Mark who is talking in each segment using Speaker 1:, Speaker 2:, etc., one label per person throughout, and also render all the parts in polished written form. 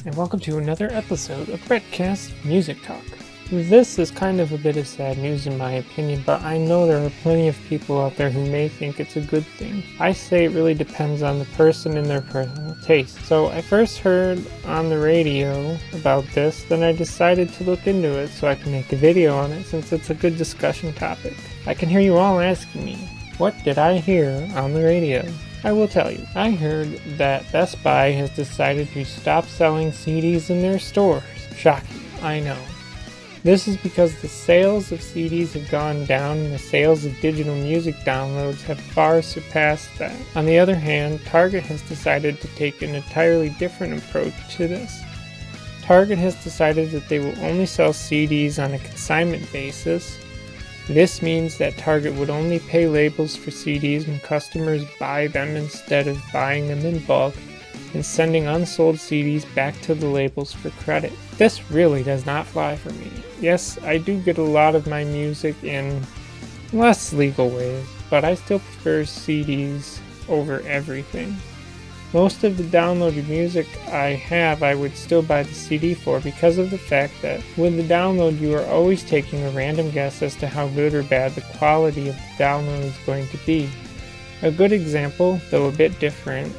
Speaker 1: and welcome to another episode of Brettcast Music Talk. This is kind of a bit of sad news in my opinion, but I know there are plenty of people out there who may think it's a good thing. I say it really depends on the person and their personal taste. So I first heard on the radio about this, then I decided to look into it so I can make a video on it since it's a good discussion topic. I can hear you all asking me, what did I hear on the radio? I will tell you. I heard that Best Buy has decided to stop selling CDs in their stores. Shocking, I know. This is because the sales of CDs have gone down and the sales of digital music downloads have far surpassed that. On the other hand, Target has decided to take an entirely different approach to this. Target has decided that they will only sell CDs on a consignment basis. This means that Target would only pay labels for CDs when customers buy them instead of buying them in bulk and sending unsold CDs back to the labels for credit. This really does not fly for me. Yes, I do get a lot of my music in less legal ways, but I still prefer CDs over everything. Most of the downloaded music I have, I would still buy the CD for because of the fact that with the download you are always taking a random guess as to how good or bad the quality of the download is going to be. A good example, though a bit different,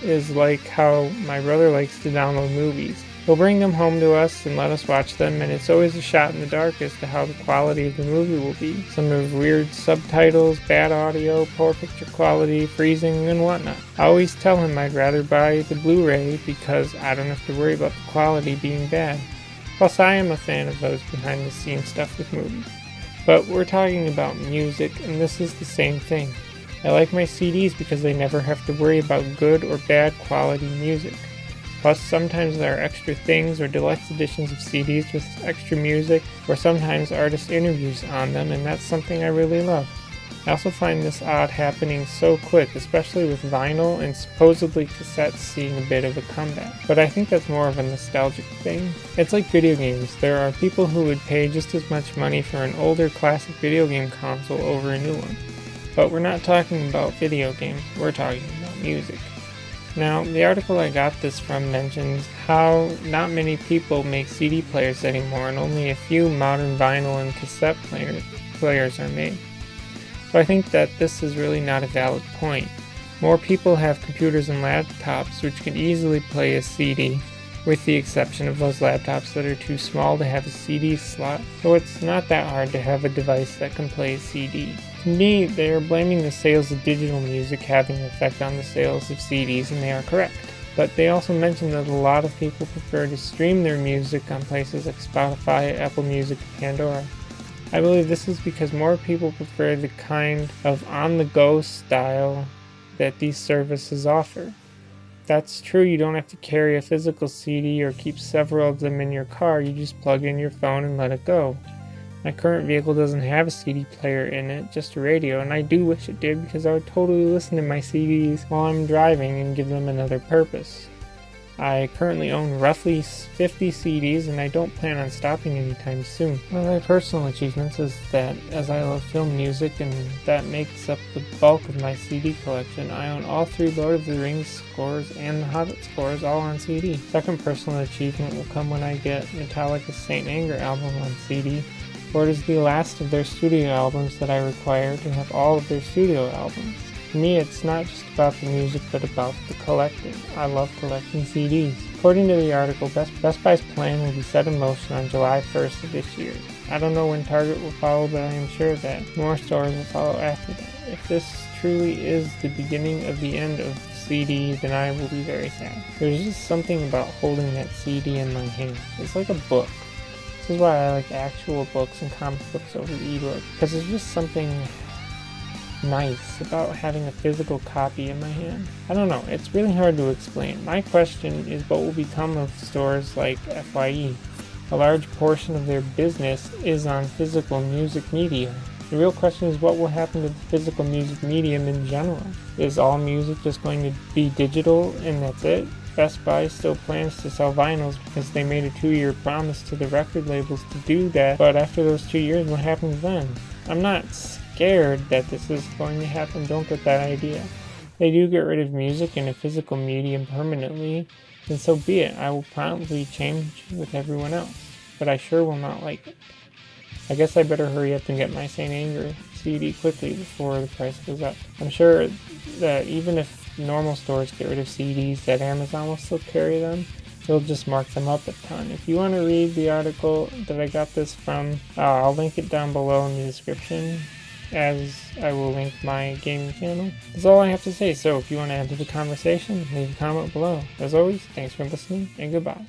Speaker 1: is like how my brother likes to download movies. He'll bring them home to us and let us watch them, and it's always a shot in the dark as to how the quality of the movie will be. Some have weird subtitles, bad audio, poor picture quality, freezing, and whatnot. I always tell him I'd rather buy the Blu-ray because I don't have to worry about the quality being bad. Plus, I am a fan of those behind-the-scenes stuff with movies. But we're talking about music, and this is the same thing. I like my CDs because they never have to worry about good or bad quality music. Plus, sometimes there are extra things or deluxe editions of CDs with extra music, or sometimes artist interviews on them, and that's something I really love. I also find this odd happening so quick, especially with vinyl and supposedly cassettes seeing a bit of a comeback. But I think that's more of a nostalgic thing. It's like video games. There are people who would pay just as much money for an older classic video game console over a new one. But we're not talking about video games, we're talking about music. Now, the article I got this from mentions how not many people make CD players anymore and only a few modern vinyl and cassette players are made. So I think that this is really not a valid point. More people have computers and laptops which can easily play a CD, with the exception of those laptops that are too small to have a CD slot, so it's not that hard to have a device that can play a CD. To me, they are blaming the sales of digital music having an effect on the sales of CDs, and they are correct. But they also mention that a lot of people prefer to stream their music on places like Spotify, Apple Music, and Pandora. I believe this is because more people prefer the kind of on-the-go style that these services offer. That's true, you don't have to carry a physical CD or keep several of them in your car, you just plug in your phone and let it go. My current vehicle doesn't have a CD player in it, just a radio, and I do wish it did because I would totally listen to my CDs while I'm driving and give them another purpose. I currently own roughly 50 CDs and I don't plan on stopping anytime soon. One of my personal achievements is that as I love film music and that makes up the bulk of my CD collection, I own all 3 Lord of the Rings scores and the Hobbit scores all on CD. Second personal achievement will come when I get Metallica's Saint Anger album on CD, for it is the last of their studio albums that I require to have all of their studio albums. For me, it's not just about the music, but about the collecting. I love collecting CDs. According to the article, Best Buy's plan will be set in motion on July 1st of this year. I don't know when Target will follow, but I am sure that more stores will follow after that. If this truly is the beginning of the end of CD, then I will be very sad. There's just something about holding that CD in my hand. It's like a book. This is why I like actual books and comic books over the ebook, because there's just something nice about having a physical copy in my hand. I don't know, it's really hard to explain. My question is what will become of stores like FYE. A large portion of their business is on physical music media. The real question is what will happen to the physical music medium in general. Is all music just going to be digital and that's it? Best Buy still plans to sell vinyls because they made a 2-year promise to the record labels to do that, but after those 2 years, what happens then? I'm not scared that this is going to happen, don't get that idea. They do get rid of music in a physical medium permanently, then so be it. I will probably change with everyone else, but I sure will not like it. I guess I better hurry up and get my Saint Anger CD quickly before the price goes up. I'm sure that even if normal stores get rid of CDs, that Amazon will still carry them. They'll just mark them up a ton. If you want to read the article that I got this from, I'll link it down below in the description, as I will link my gaming channel. That's all I have to say, so if you want to add to the conversation, leave a comment below. As always, thanks for listening, and goodbye.